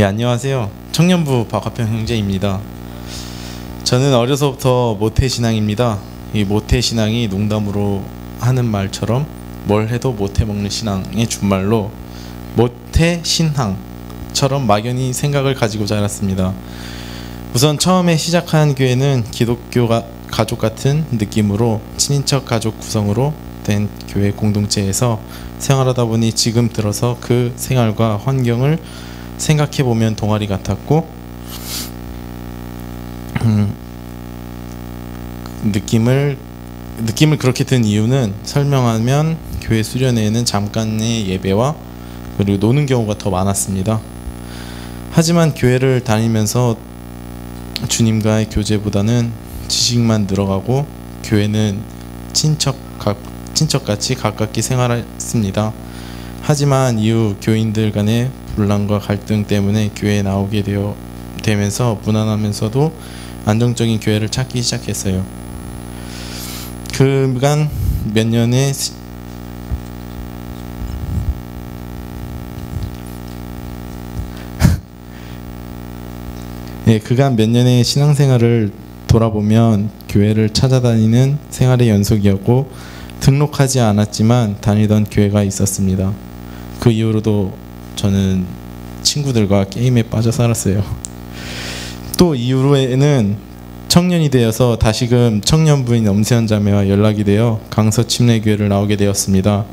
예, 안녕하세요. 청년부 박화평 형제입니다. 저는 어려서부터 모태신앙입니다. 이 모태신앙이 농담으로 하는 말처럼 뭘 해도 못해먹는 신앙의 준말로 모태신앙처럼 막연히 생각을 가지고 자랐습니다. 우선 처음에 시작한 교회는 기독교 가족 같은 느낌으로 친인척 가족 구성으로 된 교회 공동체에서 생활하다 보니 지금 들어서 그 생활과 환경을 생각해보면 동아리 같았고 느낌을 그렇게 든 이유는 설명하면 교회 수련회에는 잠깐의 예배와 그리고 노는 경우가 더 많았습니다. 하지만 교회를 다니면서 주님과의 교제보다는 지식만 늘어가고 교회는 친척같이 가깝게 생활했습니다. 하지만 이후 교인들 간의 분란과 갈등 때문에 교회에 나오게 되면서 무난하면서도 안정적인 교회를 찾기 시작했어요. 그간 몇 년의 신앙생활을 돌아보면 교회를 찾아다니는 생활의 연속이었고 등록하지 않았지만 다니던 교회가 있었습니다. 그 이후로도 저는 친구들과 게임에 빠져 살았어요. 또 이후로에는 청년이 되어서 다시금 청년부인 엄세현 자매와 연락이 되어 강서 침례교회를 나오게 되었습니다.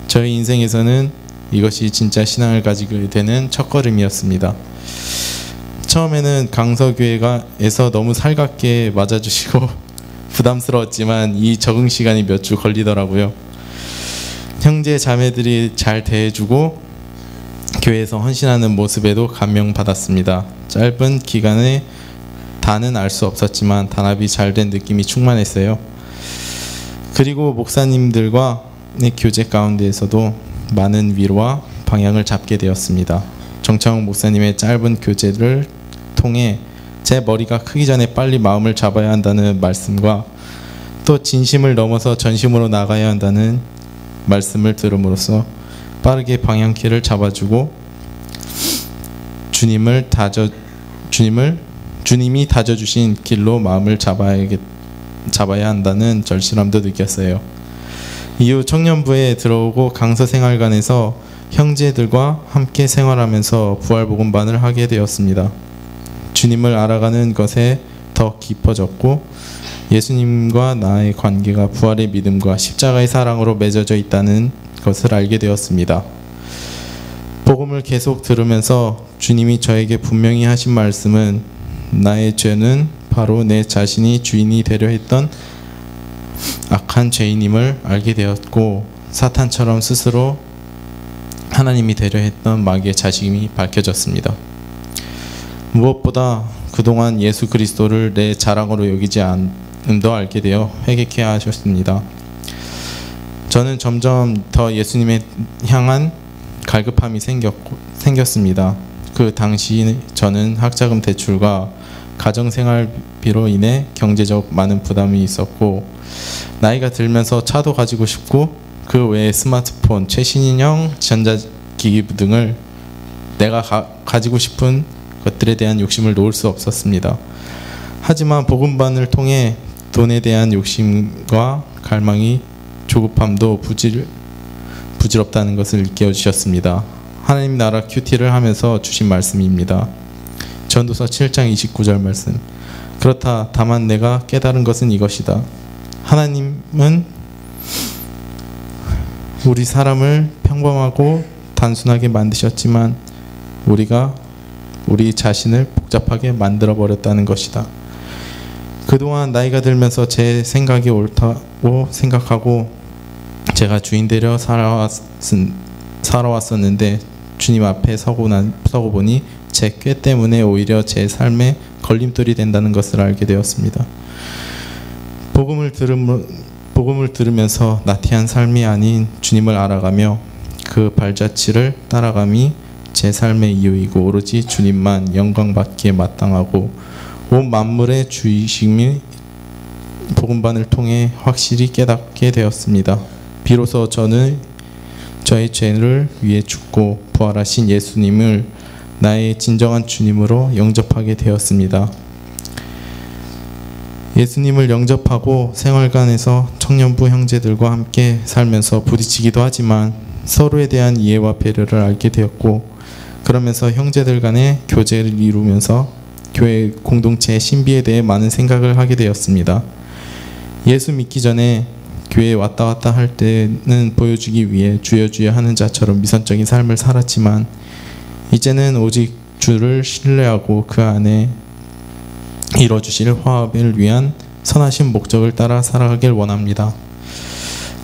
저희 인생에서는 이것이 진짜 신앙을 가지게 되는 첫걸음이었습니다. 처음에는 강서교회에서 너무 살갑게 맞아주시고 부담스러웠지만 이 적응 시간이 몇 주 걸리더라고요. 형제 자매들이 잘 대해주고 교회에서 헌신하는 모습에도 감명받았습니다. 짧은 기간에 다는 알 수 없었지만 단합이 잘된 느낌이 충만했어요. 그리고 목사님들과의 교제 가운데에서도 많은 위로와 방향을 잡게 되었습니다. 정창욱 목사님의 짧은 교제를 통해 제 머리가 크기 전에 빨리 마음을 잡아야 한다는 말씀과 또 진심을 넘어서 전심으로 나가야 한다는 말씀을 들음으로써 빠르게 방향키를 잡아주고 주님이 다져주신 길로 마음을 잡아야 한다는 절실함도 느꼈어요. 이후 청년부에 들어오고 강서생활관에서 형제들과 함께 생활하면서 부활복음반을 하게 되었습니다. 주님을 알아가는 것에 더 깊어졌고 예수님과 나의 관계가 부활의 믿음과 십자가의 사랑으로 맺어져 있다는 것을 알게 되었습니다. 복음을 계속 들으면서 주님이 저에게 분명히 하신 말씀은 나의 죄는 바로 내 자신이 주인이 되려 했던 악한 죄인임을 알게 되었고 사탄처럼 스스로 하나님이 되려 했던 마귀의 자식임이 밝혀졌습니다. 무엇보다 그동안 예수 그리스도를 내 자랑으로 여기지 않음도 알게 되어 회개케 하셨습니다. 저는 점점 더 예수님에 향한 갈급함이 생겼습니다. 그 당시 저는 학자금 대출과 가정생활비로 인해 경제적 많은 부담이 있었고 나이가 들면서 차도 가지고 싶고 그 외에 스마트폰, 최신형 전자기기 등을 내가 가지고 싶은 것들에 대한 욕심을 놓을 수 없었습니다. 하지만 복음반을 통해 돈에 대한 욕심과 갈망이 조급함도 부질없다는 것을 일깨워주셨습니다. 하나님 나라 큐티를 하면서 주신 말씀입니다. 전도서 7장 29절 말씀. 그렇다 다만 내가 깨달은 것은 이것이다. 하나님은 우리 사람을 평범하고 단순하게 만드셨지만 우리가 우리 자신을 복잡하게 만들어 버렸다는 것이다. 그동안 나이가 들면서 제 생각이 옳다고 생각하고 제가 주인 되려 살아왔었는데 주님 앞에 서고 보니 제 꾀 때문에 오히려 제 삶에 걸림돌이 된다는 것을 알게 되었습니다. 복음을 들으면서 나태한 삶이 아닌 주님을 알아가며 그 발자취를 따라감이 제 삶의 이유이고 오로지 주님만 영광받기에 마땅하고 온 만물의 주이심이 복음반을 통해 확실히 깨닫게 되었습니다. 비로소 저는 저의 죄를 위해 죽고 부활하신 예수님을 나의 진정한 주님으로 영접하게 되었습니다. 예수님을 영접하고 생활관에서 청년부 형제들과 함께 살면서 부딪히기도 하지만 서로에 대한 이해와 배려를 알게 되었고, 그러면서 형제들 간의 교제를 이루면서 교회 공동체의 신비에 대해 많은 생각을 하게 되었습니다. 예수 믿기 전에 교회에 왔다 갔다 할 때는 보여주기 위해 주여 주여 하는 자처럼 미선적인 삶을 살았지만, 이제는 오직 주를 신뢰하고 그 안에 이뤄주실 화합을 위한 선하신 목적을 따라 살아가길 원합니다.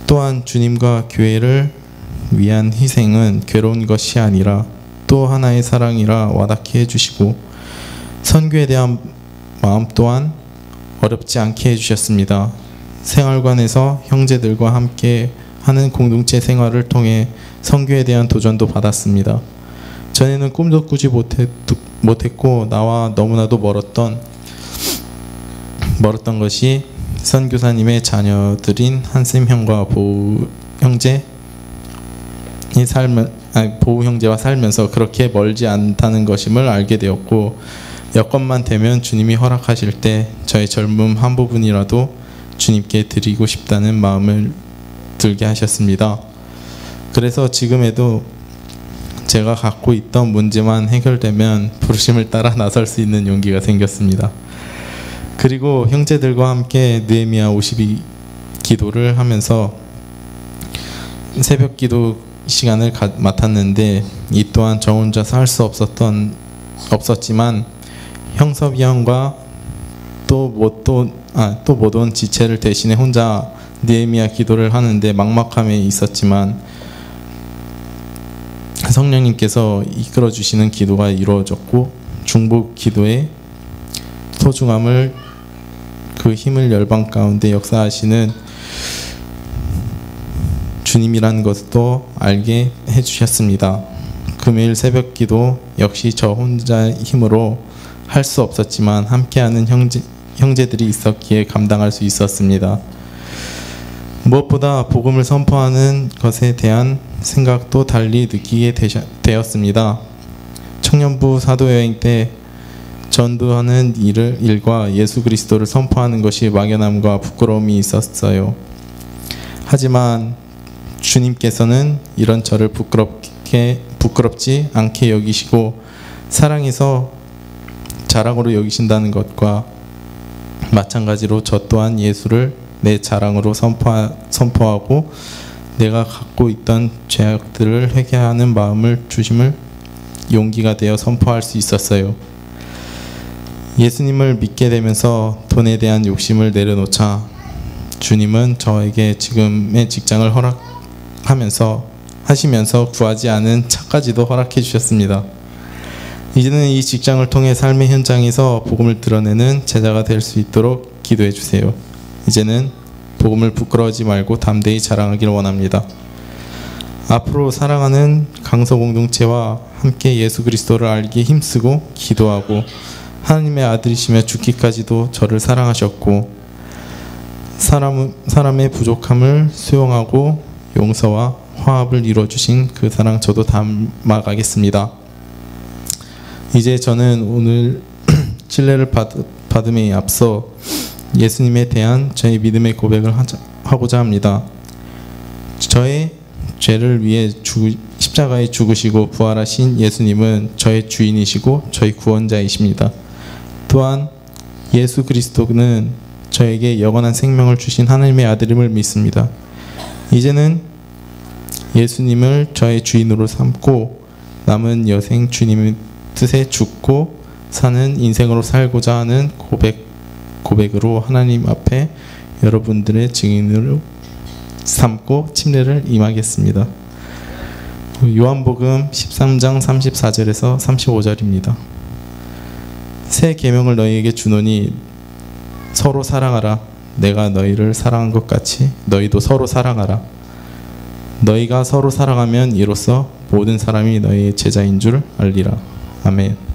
또한 주님과 교회를 위한 희생은 괴로운 것이 아니라 또 하나의 사랑이라 와닿게 해주시고, 선교에 대한 마음 또한 어렵지 않게 해주셨습니다. 생활관에서 형제들과 함께 하는 공동체 생활을 통해 선교에 대한 도전도 받았습니다. 전에는 꿈도 꾸지 못했고 나와 너무나도 멀었던 것이 선교사님의 자녀들인 한쌤 형과 보우 형제와 살면서 그렇게 멀지 않다는 것임을 알게 되었고, 여건만 되면 주님이 허락하실 때 저의 젊음 한 부분이라도 주님께 드리고 싶다는 마음을 들게 하셨습니다. 그래서 지금에도 제가 갖고 있던 문제만 해결되면 부르심을 따라 나설 수 있는 용기가 생겼습니다. 그리고 형제들과 함께 느헤미야 52 기도를 하면서 새벽 기도 시간을 맡았는데, 이 또한 저 혼자서 할 수 없었지만 형섭이 형과 또 못 온 지체를 대신해 혼자 느헤미야 기도를 하는데 막막함에 있었지만 성령님께서 이끌어 주시는 기도가 이루어졌고, 중보 기도의 소중함을, 그 힘을 열방 가운데 역사하시는 주님이라는 것도 알게 해주셨습니다. 금요일 새벽 기도 역시 저 혼자의 힘으로 할 수 없었지만 함께하는 형제들이 있었기에 감당할 수 있었습니다. 무엇보다 복음을 선포하는 것에 대한 생각도 달리 느끼게 되었습니다. 청년부 사도여행 때 전도하는 일과 예수 그리스도를 선포하는 것이 막연함과 부끄러움이 있었어요. 하지만 주님께서는 이런 저를 부끄럽지 않게 여기시고 사랑해서 자랑으로 여기신다는 것과 마찬가지로 저 또한 예수를 내 자랑으로 선포하고 내가 갖고 있던 죄악들을 회개하는 마음을 주심을 용기가 되어 선포할 수 있었어요. 예수님을 믿게 되면서 돈에 대한 욕심을 내려놓자 주님은 저에게 지금의 직장을 하시면서 구하지 않은 차까지도 허락해 주셨습니다. 이제는 이 직장을 통해 삶의 현장에서 복음을 드러내는 제자가 될 수 있도록 기도해 주세요. 이제는 복음을 부끄러워하지 말고 담대히 자랑하길 원합니다. 앞으로 사랑하는 강서 공동체와 함께 예수 그리스도를 알기에 힘쓰고 기도하고, 하나님의 아들이시며 죽기까지도 저를 사랑하셨고 사람의 부족함을 수용하고 용서와 화합을 이루어주신 그 사랑 저도 담아가겠습니다. 이제 저는 오늘 신뢰를 받음에 앞서 예수님에 대한 저의 믿음의 고백을 하고자 합니다. 저의 죄를 위해 십자가에 죽으시고 부활하신 예수님은 저의 주인이시고 저의 구원자이십니다. 또한 예수 그리스도는 저에게 영원한 생명을 주신 하나님의 아들임을 믿습니다. 이제는 예수님을 저의 주인으로 삼고 남은 여생 주님의 뜻에 죽고 사는 인생으로 살고자 하는 고백으로 하나님 앞에 여러분들의 증인으로 삼고 침례를 임하겠습니다. 요한복음 13장 34절에서 35절입니다. 새 계명을 너희에게 주노니 서로 사랑하라. 내가 너희를 사랑한 것 같이 너희도 서로 사랑하라. 너희가 서로 사랑하면 이로써 모든 사람이 너희의 제자인 줄 알리라. 아멘.